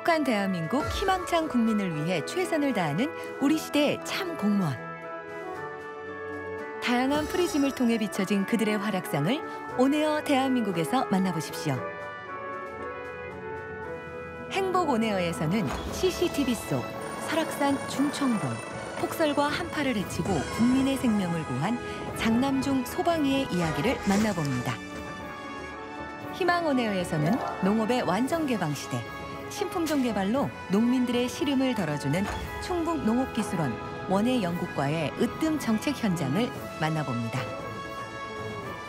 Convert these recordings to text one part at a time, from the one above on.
행복한 대한민국 희망찬 국민을 위해 최선을 다하는 우리 시대의 참 공무원. 다양한 프리즘을 통해 비춰진 그들의 활약상을 온에어 대한민국에서 만나보십시오. 행복 온에어에서는 CCTV 속 설악산 중청동, 폭설과 한파를 헤치고 국민의 생명을 구한 장남중 소방이의 이야기를 만나봅니다. 희망 온에어에서는 농업의 완전 개방 시대, 신품종 개발로 농민들의 시름을 덜어주는 충북농업기술원 원예연구과의 으뜸 정책 현장을 만나봅니다.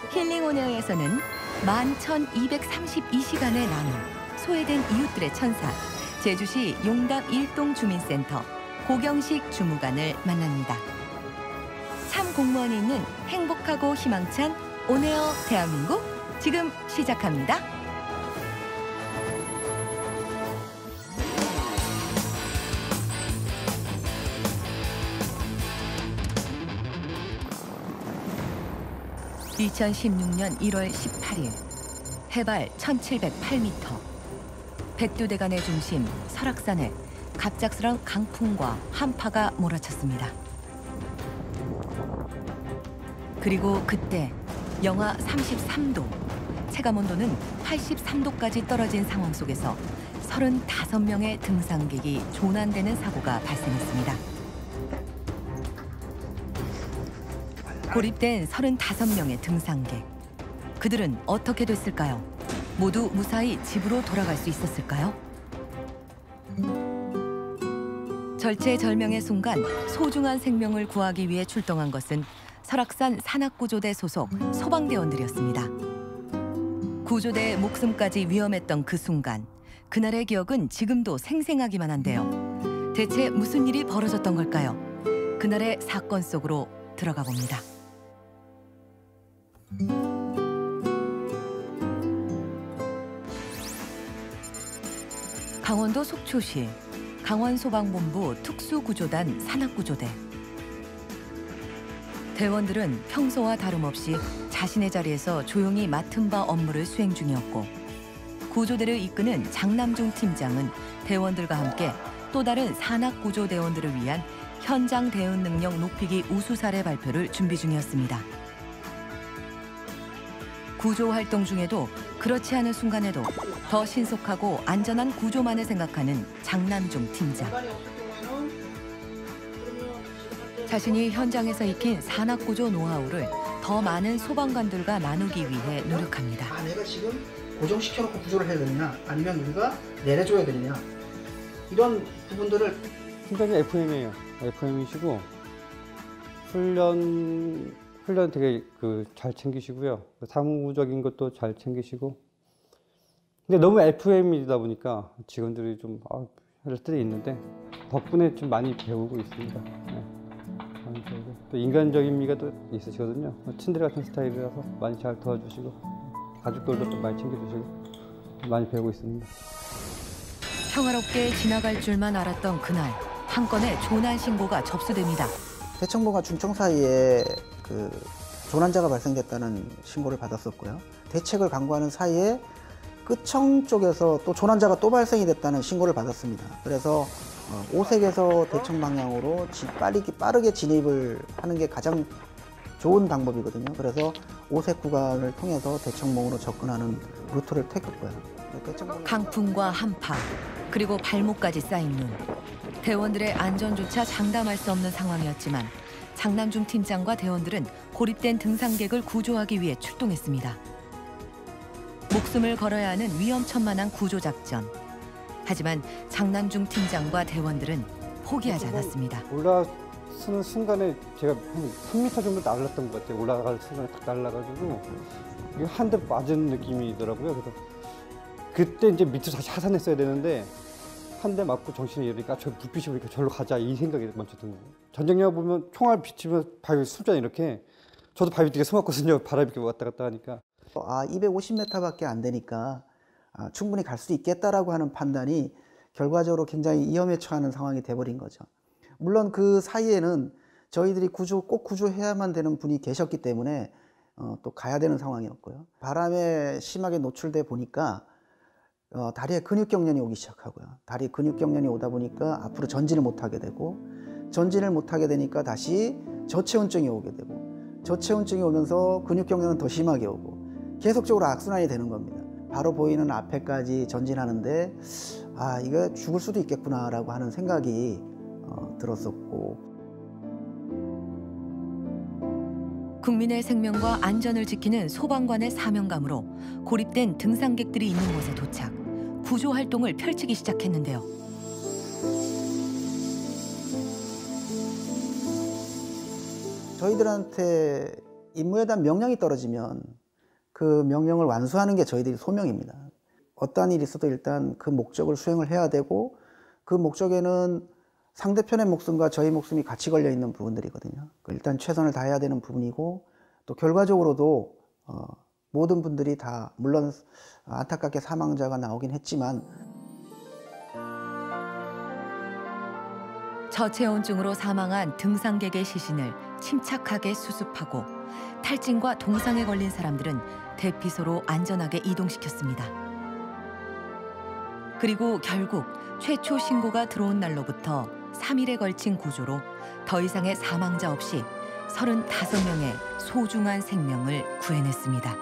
힐링 온에어에서는 11,232시간의 나눔, 소외된 이웃들의 천사, 제주시 용답 일동주민센터 고경식 주무관을 만납니다. 참 공무원이 있는 행복하고 희망찬 온에어 대한민국 지금 시작합니다. (2016년 1월 18일) 해발 1708m, 백두대간의 중심 설악산에 갑작스런 강풍과 한파가 몰아쳤습니다. 그리고 그때 영하 33도, 체감온도는 83도까지 떨어진 상황 속에서 35명의 등산객이 조난되는 사고가 발생했습니다. 고립된 35명의 등산객. 그들은 어떻게 됐을까요? 모두 무사히 집으로 돌아갈 수 있었을까요? 절체절명의 순간 소중한 생명을 구하기 위해 출동한 것은 설악산 산악구조대 소속 소방대원들이었습니다. 구조대의 목숨까지 위험했던 그 순간, 그날의 기억은 지금도 생생하기만 한데요. 대체 무슨 일이 벌어졌던 걸까요? 그날의 사건 속으로 들어가 봅니다. 강원도 속초시 강원소방본부 특수구조단 산악구조대. 대원들은 평소와 다름없이 자신의 자리에서 조용히 맡은 바 업무를 수행 중이었고, 구조대를 이끄는 장남중 팀장은 대원들과 함께 또 다른 산악구조대원들을 위한 현장 대응 능력 높이기 우수 사례 발표를 준비 중이었습니다. 구조 활동 중에도 그렇지 않은 순간에도 더 신속하고 안전한 구조만을 생각하는 장남중 팀장. 자신이 현장에서 익힌 산악구조 노하우를 더 많은 소방관들과 나누기 위해 노력합니다. 내가 지금 고정시켜놓고 구조를 해야 되느냐, 아니면 우리가 내려줘야 되느냐, 이런 부분들을. 팀장이 FM이에요. FM이시고 훈련 되게 잘 챙기시고요. 사무적인 것도 잘 챙기시고. 근데 너무 FM이다 보니까 직원들이 좀 할 때도 있는데 덕분에 좀 많이 배우고 있습니다. 네. 또 인간적인 미가 또 있으시거든요. 친들 같은 스타일이라서 많이 잘 도와주시고, 가족들도 좀 많이 챙겨주시고 많이 배우고 있습니다. 평화롭게 지나갈 줄만 알았던 그날, 한 건의 조난 신고가 접수됩니다. 대청봉과 중청 사이에 조난자가 발생됐다는 신고를 받았었고요. 대책을 강구하는 사이에 끝청 쪽에서 또 조난자가 또 발생이 됐다는 신고를 받았습니다. 그래서 오색에서 대청 방향으로 빠르게 진입을 하는 게 가장 좋은 방법이거든요. 그래서 오색 구간을 통해서 대청봉으로 접근하는 루트를 택했고요. 강풍과 한파, 그리고 발목까지 쌓인 눈. 대원들의 안전조차 장담할 수 없는 상황이었지만 장남중 팀장과 대원들은 고립된 등산객을 구조하기 위해 출동했습니다. 목숨을 걸어야 하는 위험천만한 구조작전. 하지만 장남중 팀장과 대원들은 포기하지 않았습니다. 올라서는 순간에 제가 한 3m 정도 날랐던 것 같아요. 올라갈 순간에 딱 날라가지고 이게 한 대 맞은 느낌이더라고요. 그래서 그때 이제 밑으로 다시 하산했어야 되는데 한 대 맞고 정신이 잃으니까 저 불빛이 보니까 절로 가자, 이 생각이 먼저 든 거예요. 전쟁 영화 보면 총알 비치면 바위 숨잖아요, 이렇게. 저도 바위 뒤에 숨었거든요. 바람이 이렇게 왔다 갔다 하니까. 250m밖에 안 되니까 충분히 갈 수 있겠다라고 하는 판단이 결과적으로 굉장히 위험에 처하는 상황이 돼버린 거죠. 물론 그 사이에는 저희들이 꼭 구조해야만 되는 분이 계셨기 때문에 또 가야 되는 상황이었고요. 바람에 심하게 노출돼 보니까 다리에 근육 경련이 오기 시작하고요. 다리 근육 경련이 오다 보니까 앞으로 전진을 못하게 되고, 전진을 못하게 되니까 다시 저체온증이 오게 되고, 저체온증이 오면서 근육 경련은 더 심하게 오고, 계속적으로 악순환이 되는 겁니다. 바로 보이는 앞에까지 전진하는데 이거 죽을 수도 있겠구나라고 하는 생각이 들었었고, 국민의 생명과 안전을 지키는 소방관의 사명감으로 고립된 등산객들이 있는 곳에 도착, 구조 활동을 펼치기 시작했는데요. 저희들한테 임무에 대한 명령이 떨어지면 그 명령을 완수하는 게 저희들의 소명입니다. 어떠한 일이 있어도 일단 그 목적을 수행을 해야 되고, 그 목적에는 상대편의 목숨과 저희 목숨이 같이 걸려 있는 부분들이거든요. 일단 최선을 다해야 되는 부분이고, 또 결과적으로도 모든 분들이 다 물론 안타깝게 사망자가 나오긴 했지만, 저체온증으로 사망한 등산객의 시신을 침착하게 수습하고 탈진과 동상에 걸린 사람들은 대피소로 안전하게 이동시켰습니다. 그리고 결국 최초 신고가 들어온 날로부터 3일에 걸친 구조로 더 이상의 사망자 없이 35명의 소중한 생명을 구해냈습니다.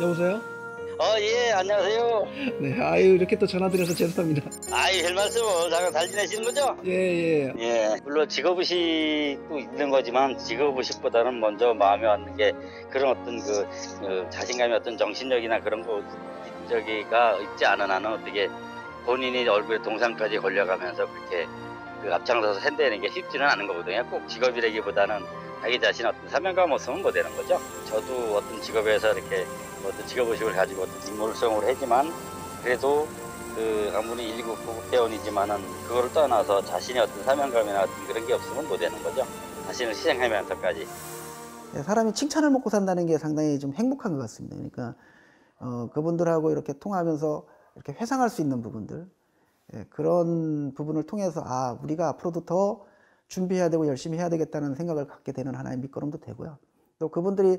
여보세요? 예, 안녕하세요. 네, 아유 이렇게 또 전화드려서 죄송합니다. 아이, 별 말씀을. 잘 지내시는 거죠? 예. 예, 물론 직업의식도 있는 거지만 직업의식보다는 먼저 마음에 왔는 게 그런 어떤 그 자신감이 어떤 정신력이나 그런 거 저기가 있지 않은 한은 어떻게 본인이 얼굴에 동상까지 걸려가면서 그렇게 그 앞장서서 핸드내는 게 쉽지는 않은 거거든요. 꼭 직업이라기보다는 자기 자신 어떤 사명감 없으면 못 되는 거죠. 저도 어떤 직업에서 이렇게 어떤 직업의식을 가지고 어떤 임무를 수행을 하지만 그래도 아무리 1급 구급대원이지만은 그거를 떠나서 자신의 어떤 사명감이나 어떤 그런 게 없으면 못 되는 거죠. 자신을 희생하면서까지. 사람이 칭찬을 먹고 산다는 게 상당히 좀 행복한 것 같습니다. 그러니까 그분들하고 이렇게 통화하면서 이렇게 회상할 수 있는 부분들, 그런 부분을 통해서 우리가 앞으로도 더 준비해야 되고 열심히 해야 되겠다는 생각을 갖게 되는 하나의 밑거름도 되고요. 또 그분들이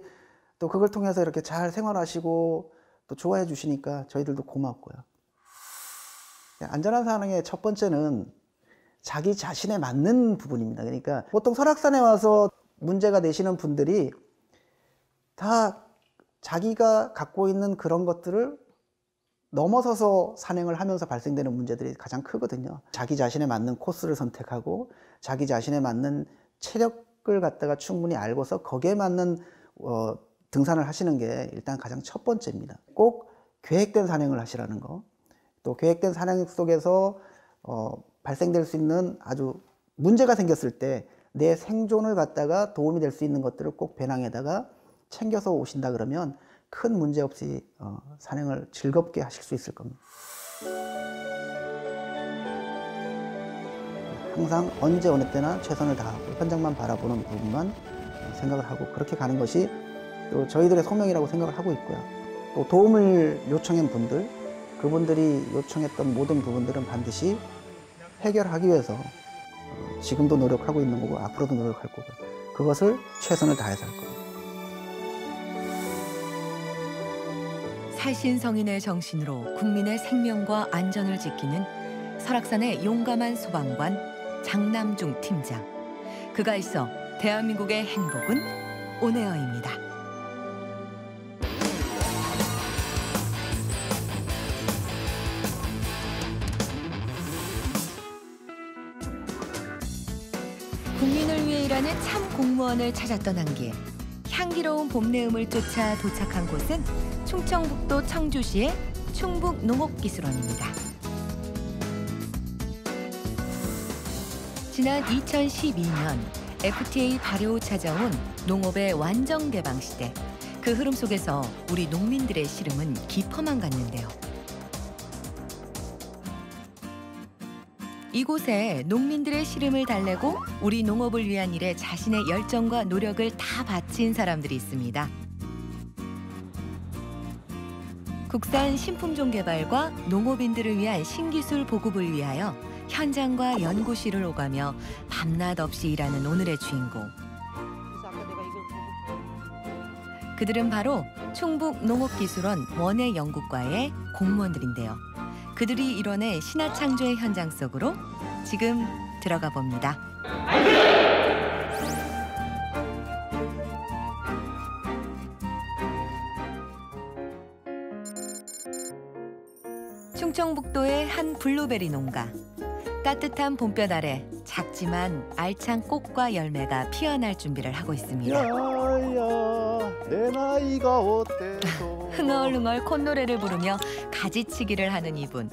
또 그걸 통해서 이렇게 잘 생활하시고 또 좋아해 주시니까 저희들도 고맙고요. 안전한 산행의 첫 번째는 자기 자신에 맞는 부분입니다. 그러니까 보통 설악산에 와서 문제가 되시는 분들이 다 자기가 갖고 있는 그런 것들을 넘어서서 산행을 하면서 발생되는 문제들이 가장 크거든요. 자기 자신에 맞는 코스를 선택하고 자기 자신에 맞는 체력을 갖다가 충분히 알고서 거기에 맞는 등산을 하시는 게 일단 가장 첫 번째입니다. 꼭 계획된 산행을 하시라는 거, 또 계획된 산행 속에서 발생될 수 있는 아주 문제가 생겼을 때 내 생존을 갖다가 도움이 될 수 있는 것들을 꼭 배낭에다가 챙겨서 오신다 그러면 큰 문제 없이 산행을 즐겁게 하실 수 있을 겁니다. 항상 언제 어느 때나 최선을 다하고 현장만 바라보는 부분만 생각을 하고 그렇게 가는 것이 또 저희들의 소명이라고 생각을 하고 있고요. 또 도움을 요청한 분들, 그분들이 요청했던 모든 부분들은 반드시 해결하기 위해서 지금도 노력하고 있는 거고 앞으로도 노력할 거고 그것을 최선을 다해서 할 겁니다. 살신성인의 정신으로 국민의 생명과 안전을 지키는 설악산의 용감한 소방관 장남중 팀장. 그가 있어 대한민국의 행복은 온에어입니다. 국민을 위해 일하는 참 공무원을 찾아 떠난 길. 향기로운 봄내음을 쫓아 도착한 곳은 충청북도 청주시의 충북농업기술원입니다. 지난 2012년 FTA 발효 후 찾아온 농업의 완전 개방 시대. 그 흐름 속에서 우리 농민들의 시름은 깊어만 갔는데요. 이곳에 농민들의 시름을 달래고 우리 농업을 위한 일에 자신의 열정과 노력을 다 바친 사람들이 있습니다. 국산 신품종 개발과 농업인들을 위한 신기술 보급을 위하여 현장과 연구실을 오가며 밤낮 없이 일하는 오늘의 주인공. 그들은 바로 충북농업기술원 원예연구과의 공무원들인데요. 그들이 이뤄낸 신화창조의 현장 속으로 지금 들어가 봅니다. 충청북도의 한 블루베리 농가. 따뜻한 봄볕 아래 작지만 알찬 꽃과 열매가 피어날 준비를 하고 있습니다. 야야 내 나이가 어때서 흥얼흥얼 콧노래를 부르며 가지치기를 하는 이분.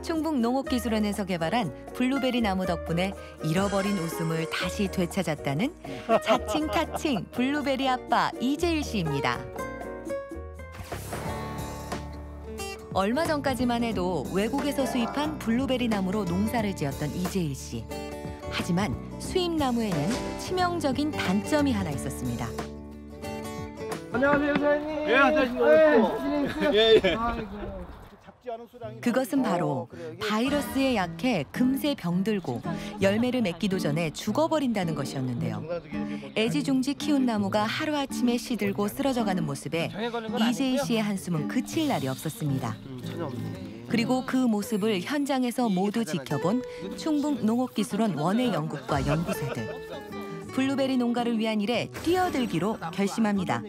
충북농업기술원에서 개발한 블루베리 나무 덕분에 잃어버린 웃음을 다시 되찾았다는 자칭 타칭 블루베리 아빠 이재일 씨입니다. 얼마 전까지만 해도 외국에서 수입한 블루베리 나무로 농사를 지었던 이재일 씨. 하지만 수입 나무에는 치명적인 단점이 하나 있었습니다. 안녕하세요 사장님. 예, 안녕하십니까. 예. 그것은 바로 바이러스에 약해 금세 병들고 열매를 맺기도 전에 죽어버린다는 것이었는데요. 애지중지 키운 나무가 하루아침에 시들고 쓰러져가는 모습에 이재일 씨의 한숨은 그칠 날이 없었습니다. 그리고 그 모습을 현장에서 모두 지켜본 충북농업기술원 원예연구과 연구사들. 블루베리 농가를 위한 일에 뛰어들기로 결심합니다.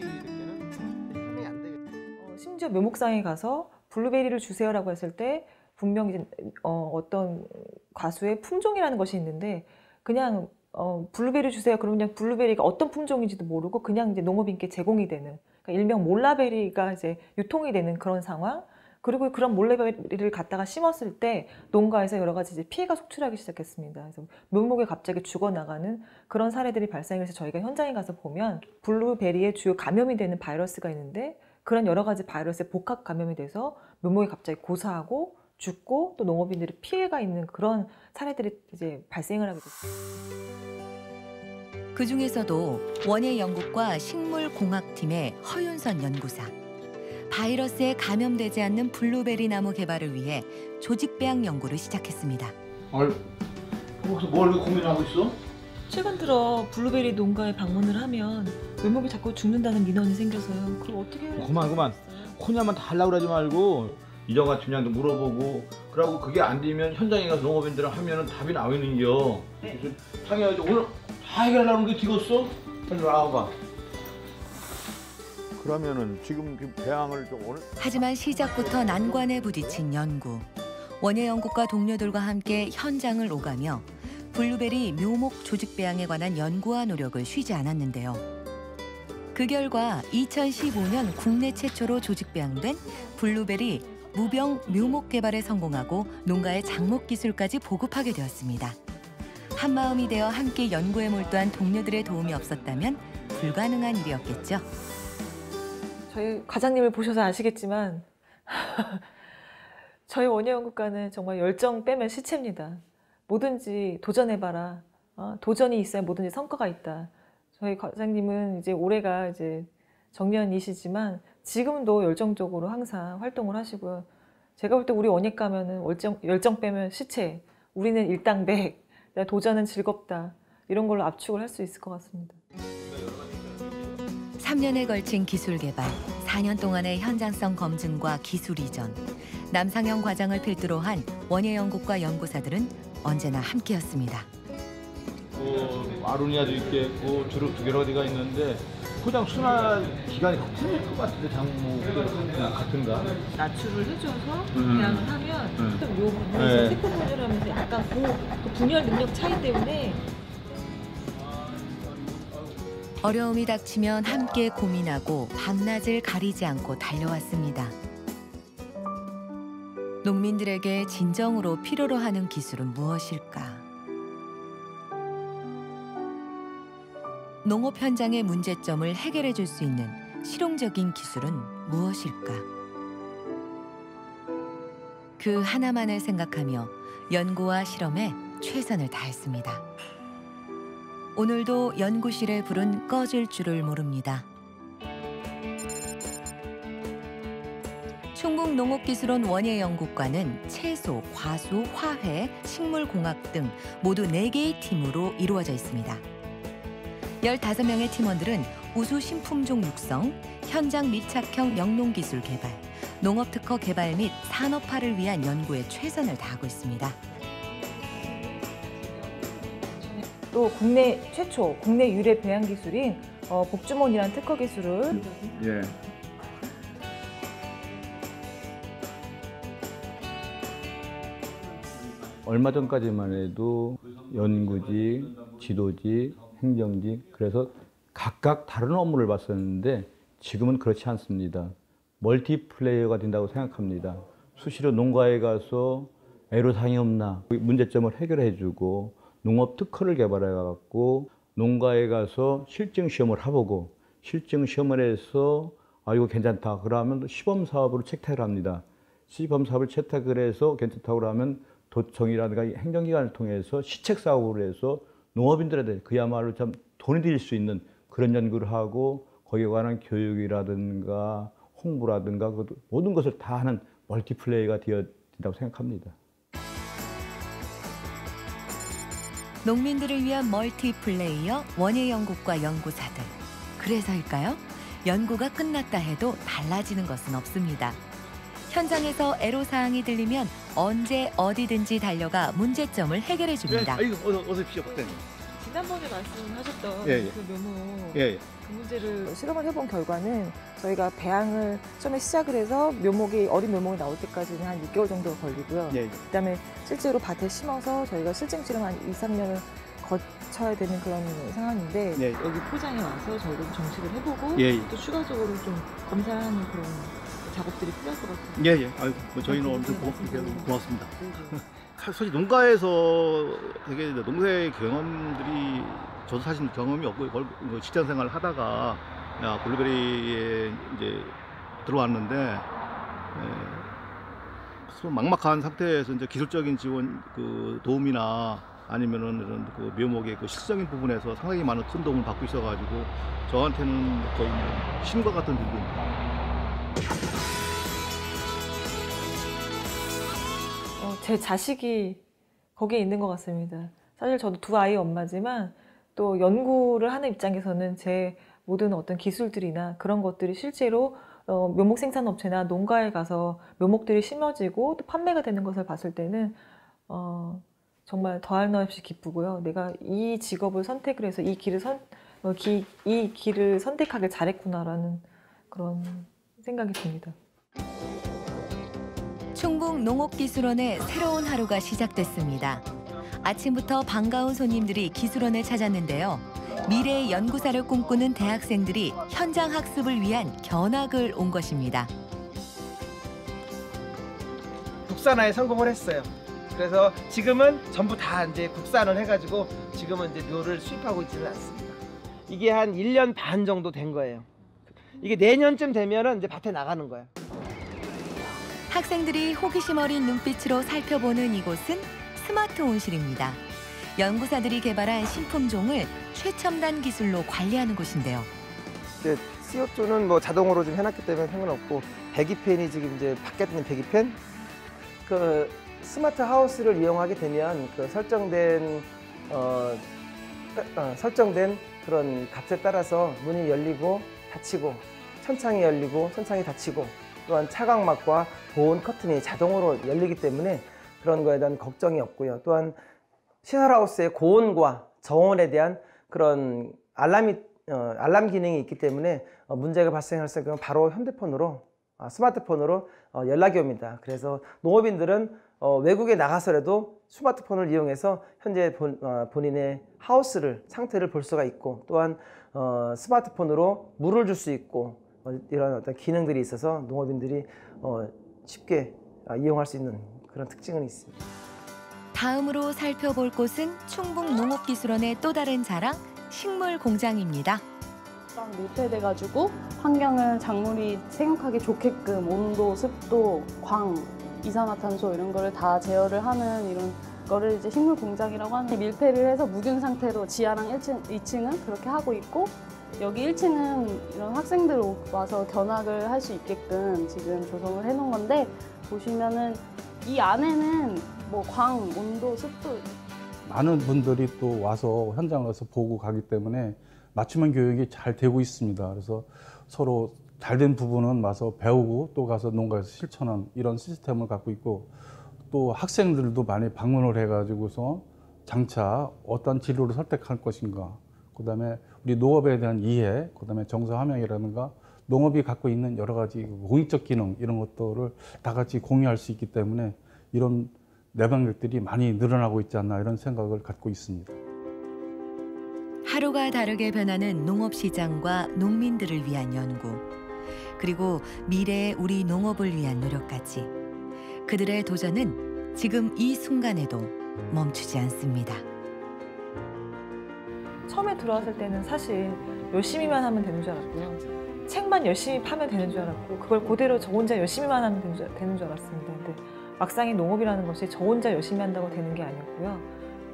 심지어 묘목상에 가서 블루베리를 주세요라고 했을 때 분명히 이제 어떤 과수의 품종이라는 것이 있는데 그냥 블루베리 주세요. 그러면 그냥 블루베리가 어떤 품종인지도 모르고 그냥 이제 농업인께 제공이 되는, 그러니까 일명 몰라베리가 이제 유통이 되는 그런 상황. 그리고 그런 몰라베리를 갖다가 심었을 때 농가에서 여러 가지 이제 피해가 속출하기 시작했습니다. 그래서 묘목에 갑자기 죽어나가는 그런 사례들이 발생해서 저희가 현장에 가서 보면 블루베리의 주요 감염이 되는 바이러스가 있는데 그런 여러 가지 바이러스의 복합 감염이 돼서 묘목이 갑자기 고사하고 죽고 또 농업인들이 피해가 있는 그런 사례들이 이제 발생을 하게 됐습니다. 그 중에서도 원예연구과 식물공학팀의 허윤선 연구사. 바이러스에 감염되지 않는 블루베리 나무 개발을 위해 조직 배양 연구를 시작했습니다. 거기서 뭘 고민하고 있어? 최근 들어 블루베리 농가에 방문을 하면 묘목이 자꾸 죽는다는 민원이 생겨서요. 그럼 어떻게 해야 그만. 혼자만 다 하려고 그러지 말고 이전과 팀장도 물어보고 그러고 그게 안 되면 현장에 가서 농업인들을 하면은 답이 나오는겨. 그래서 당연하지. 오늘 다 해결하려는 게 되겠어? 빨리 나와봐. 그러면은 지금 그 배양을 좀 오늘 하지만 시작부터 난관에 부딪힌 연구. 원예연구과 동료들과 함께 현장을 오가며 블루베리 묘목 조직 배양에 관한 연구와 노력을 쉬지 않았는데요. 그 결과 2015년 국내 최초로 조직 배양된 블루베리 무병 묘목 개발에 성공하고 농가의 장목 기술까지 보급하게 되었습니다. 한마음이 되어 함께 연구에 몰두한 동료들의 도움이 없었다면 불가능한 일이었겠죠. 저희 과장님을 보셔서 아시겠지만 저희 원예연구과는 정말 열정 빼면 시체입니다. 뭐든지 도전해봐라. 도전이 있어야 뭐든지 성과가 있다. 저희 과장님은 이제 올해가 이제 정년이시지만 지금도 열정적으로 항상 활동을 하시고요. 제가 볼 때 우리 원예과면은 열정 빼면 시체, 우리는 일당백, 도전은 즐겁다. 이런 걸로 압축을 할 수 있을 것 같습니다. 3년에 걸친 기술 개발, 4년 동안의 현장성 검증과 기술 이전, 남상영 과장을 필두로 한 원예연구과 연구사들은 언제나 함께였습니다. 아로니아도 있겠고 주력 2개가 어디가 있는데 포장 순환 기간이 틀릴 것 같은데 장목이랑 같은가? 나출을 해줘서 배양을 하면 좀 요 부분에서 세포 분열을 하면서 약간 그 분열 능력 차이 때문에 어려움이 닥치면 함께 고민하고 밤낮을 가리지 않고 달려왔습니다. 농민들에게 진정으로 필요로 하는 기술은 무엇일까? 농업 현장의 문제점을 해결해 줄 수 있는 실용적인 기술은 무엇일까? 그 하나만을 생각하며 연구와 실험에 최선을 다했습니다. 오늘도 연구실에 불은 꺼질 줄을 모릅니다. 충북농업기술원 원예연구과는 채소, 과수, 화훼, 식물공학 등 모두 4개의 팀으로 이루어져 있습니다. 15명의 팀원들은 우수 신품종 육성, 현장 밀착형 영농기술 개발, 농업특허 개발 및 산업화를 위한 연구에 최선을 다하고 있습니다. 또 국내 최초, 국내 유래 배양 기술인 복주몬이라는 특허 기술을 예. 얼마 전까지만 해도 연구직, 지도직, 행정직 그래서 각각 다른 업무를 봤었는데 지금은 그렇지 않습니다. 멀티플레이어가 된다고 생각합니다. 수시로 농가에 가서 애로사항이 없나 문제점을 해결해주고 농업 특허를 개발해갖고 농가에 가서 실증 시험을 해보고 실증 시험을 해서 이거 괜찮다 그러면 시범 사업으로 채택을 합니다. 시범 사업을 채택을 해서 괜찮다고 하면 도청이라든가 행정기관을 통해서 시책 사업으로 해서 농업인들한테 그야말로 참 돈이 들 수 있는 그런 연구를 하고 거기에 관한 교육이라든가 홍보라든가 모든 것을 다 하는 멀티플레이가 되어진다고 생각합니다. 농민들을 위한 멀티플레이어 원예연구과 연구사들. 그래서일까요? 연구가 끝났다 해도 달라지는 것은 없습니다. 현장에서 애로사항이 들리면 언제 어디든지 달려가 문제점을 해결해 줍니다. 어서 오십시오, 박사님. 지난번에 말씀하셨던 예, 예. 그 묘목 예. 그 문제를 실험을 해본 결과는 저희가 배양을 처음에 시작을 해서 어린 묘목이 나올 때까지는 한 6개월 정도가 걸리고요. 예. 그다음에 실제로 밭에 심어서 저희가 실증 치료를 한 2, 3년을 거쳐야 되는 그런 상황인데 예. 여기 포장에 와서 저희가 좀 정식을 해보고 예. 또 추가적으로 좀 검사하는 그런 작업들이 필요할 것 같아요. 예, 예. 아이고, 저희는 엄청 고맙습니다. 사실 농가에서 되게 농사의 경험들이 저도 사실 경험이 없고 직장 생활을 하다가 블루베리에 이제 들어왔는데 막막한 상태에서 이제 기술적인 지원 도움이나 아니면은 이런 묘목의 실질적인 부분에서 상당히 많은 큰 도움을 받고 있어가지고 저한테는 거의 신과 같은 일입니다. 제 자식이 거기에 있는 것 같습니다. 사실 저도 2아이 엄마지만 또 연구를 하는 입장에서는 제 모든 어떤 기술들이나 그런 것들이 실제로 묘목 생산업체나 농가에 가서 묘목들이 심어지고 또 판매가 되는 것을 봤을 때는 정말 더할 나위 없이 기쁘고요. 내가 이 직업을 선택을 해서 이 길을 선택하길 잘했구나라는 그런 생각이 듭니다. 충북농업기술원의 새로운 하루가 시작됐습니다. 아침부터 반가운 손님들이 기술원을 찾았는데요. 미래의 연구사를 꿈꾸는 대학생들이 현장 학습을 위한 견학을 온 것입니다. 국산화에 성공을 했어요. 그래서 지금은 전부 다 이제 국산을 해가지고 지금은 이제 묘를 수입하고 있지는 않습니다. 이게 한 1년 반 정도 된 거예요. 이게 내년쯤 되면은 이제 밭에 나가는 거예요. 학생들이 호기심 어린 눈빛으로 살펴보는 이곳은 스마트 온실입니다. 연구사들이 개발한 신품종을 최첨단 기술로 관리하는 곳인데요. 이제 CO2는 뭐 자동으로 좀 해놨기 때문에 상관없고 배기팬이 지금 이제 밖에 있는 배기팬 그 스마트 하우스를 이용하게 되면 그 설정된 그런 값에 따라서 문이 열리고 닫히고 천창이 열리고 천창이 닫히고 또한 차광막과 보온 커튼이 자동으로 열리기 때문에 그런 거에 대한 걱정이 없고요. 또한 시설하우스의 고온과 저온에 대한 그런 알람 기능이 있기 때문에 문제가 발생할 경우 바로 휴대폰으로 스마트폰으로 연락이 옵니다. 그래서 농업인들은 외국에 나가서라도 스마트폰을 이용해서 현재 본인의 하우스를 상태를 볼 수가 있고 또한 스마트폰으로 물을 줄 수 있고 이런 어떤 기능들이 있어서 농업인들이 쉽게 이용할 수 있는 그런 특징은 있습니다. 다음으로 살펴볼 곳은 충북농업기술원의 또 다른 자랑, 식물 공장입니다. 밀폐돼가지고 환경을 작물이 생육하기 좋게끔 온도, 습도, 광, 이산화탄소 이런 거를 다 제어를 하는 이런 거를 이제 식물 공장이라고 하는데 밀폐를 해서 무균 상태로 지하랑 1층은 그렇게 하고 있고 여기 1층은 이런 학생들 와서 견학을 할 수 있게끔 지금 조성을 해놓은 건데 보시면은 이 안에는 뭐 광, 온도, 습도 많은 분들이 또 와서 현장을 와서 보고 가기 때문에 맞춤형 교육이 잘 되고 있습니다. 그래서 서로 잘된 부분은 와서 배우고 또 가서 농가에서 실천하는 이런 시스템을 갖고 있고 또 학생들도 많이 방문을 해가지고서 장차 어떤 진로를 선택할 것인가, 그다음에 우리 농업에 대한 이해, 그다음에 정서 함양이라든가 농업이 갖고 있는 여러 가지 공익적 기능 이런 것들을 다 같이 공유할 수 있기 때문에 이런 내방객들이 많이 늘어나고 있지 않나 이런 생각을 갖고 있습니다. 하루가 다르게 변하는 농업시장과 농민들을 위한 연구, 그리고 미래의 우리 농업을 위한 노력까지 그들의 도전은 지금 이 순간에도 멈추지 않습니다. 처음에 들어왔을 때는 사실 열심히만 하면 되는 줄 알았고요. 책만 열심히 파면 되는 줄 알았고 그걸 그대로 저 혼자 열심히만 하면 되는 줄 알았습니다. 근데 막상이 농업이라는 것이 저 혼자 열심히 한다고 되는 게 아니었고요.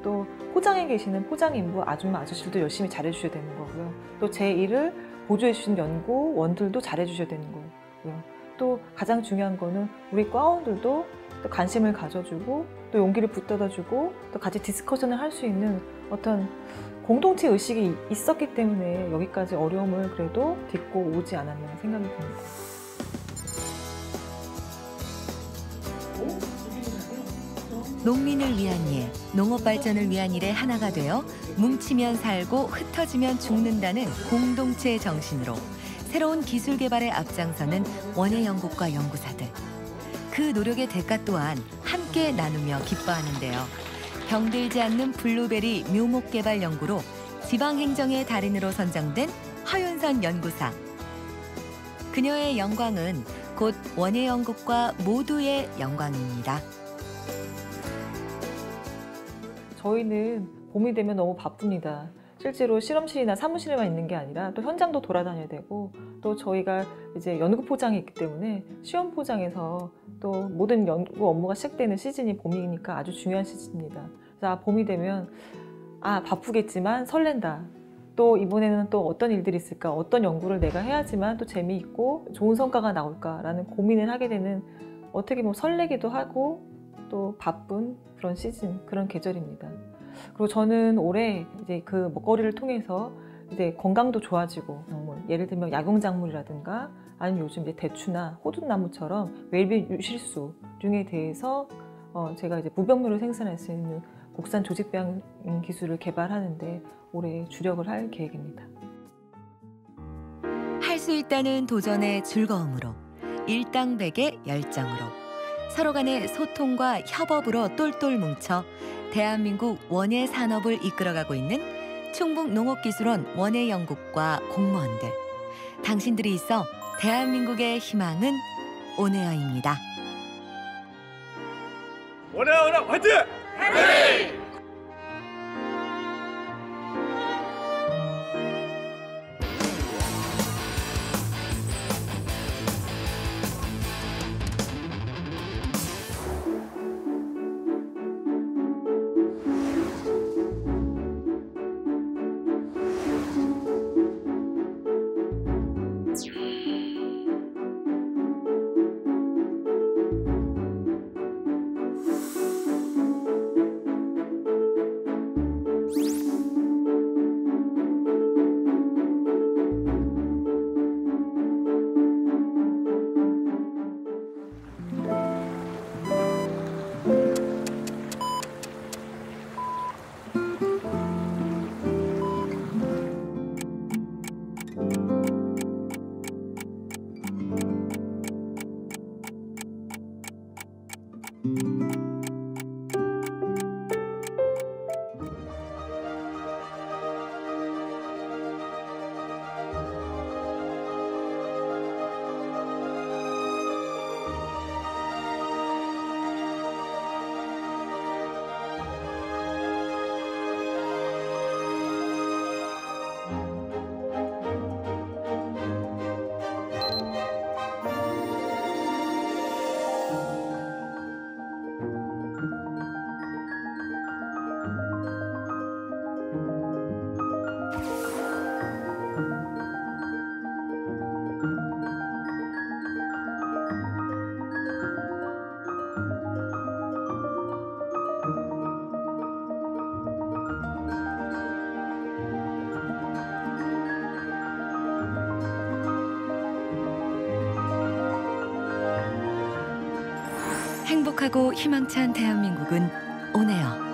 또 포장에 계시는 포장인부 아줌마 아저씨들도 열심히 잘해주셔야 되는 거고요. 또 제 일을 보조해 주신 연구원들도 잘해주셔야 되는 거고요. 또 가장 중요한 거는 우리 과원들도 또 관심을 가져주고 또 용기를 붙들어주고 또 같이 디스커션을 할 수 있는 어떤 공동체 의식이 있었기 때문에 여기까지 어려움을 그래도 딛고 오지 않았나 생각이 듭니다. 농민을 위한 일, 농업 발전을 위한 일에 하나가 되어 뭉치면 살고 흩어지면 죽는다는 공동체 정신으로 새로운 기술 개발에 앞장서는 원예연구과 연구사들. 그 노력의 대가 또한 함께 나누며 기뻐하는데요. 병들지 않는 블루베리 묘목 개발 연구로 지방행정의 달인으로 선정된 허윤선 연구사. 그녀의 영광은 곧 원예연구과 모두의 영광입니다. 저희는 봄이 되면 너무 바쁩니다. 실제로 실험실이나 사무실에만 있는 게 아니라 또 현장도 돌아다녀야 되고 또 저희가 이제 연구 포장이 있기 때문에 시험 포장에서 또 모든 연구 업무가 시작되는 시즌이 봄이니까 아주 중요한 시즌입니다. 그래서 봄이 되면 바쁘겠지만 설렌다. 또 이번에는 또 어떤 일들이 있을까, 어떤 연구를 내가 해야지만 또 재미있고 좋은 성과가 나올까라는 고민을 하게 되는 어떻게 보면 설레기도 하고 또 바쁜 그런 시즌, 그런 계절입니다. 그리고 저는 올해 이제 그 먹거리를 통해서 이제 건강도 좋아지고 예를 들면 약용작물이라든가 아니면 요즘 이제 대추나 호두나무처럼 웰빙 유실수융에 대해서 제가 이제 무병무를 생산할 수 있는 국산 조직배양 기술을 개발하는데 올해 주력을 할 계획입니다. 할 수 있다는 도전의 즐거움으로, 일당백의 열정으로, 서로 간의 소통과 협업으로 똘똘 뭉쳐 대한민국 원예 산업을 이끌어가고 있는 충북농업기술원 원예연구과 공무원들. 당신들이 있어 대한민국의 희망은 온에어입니다. 원에어 화이팅! 화이팅! 행복하고 희망찬 대한민국은 오네요.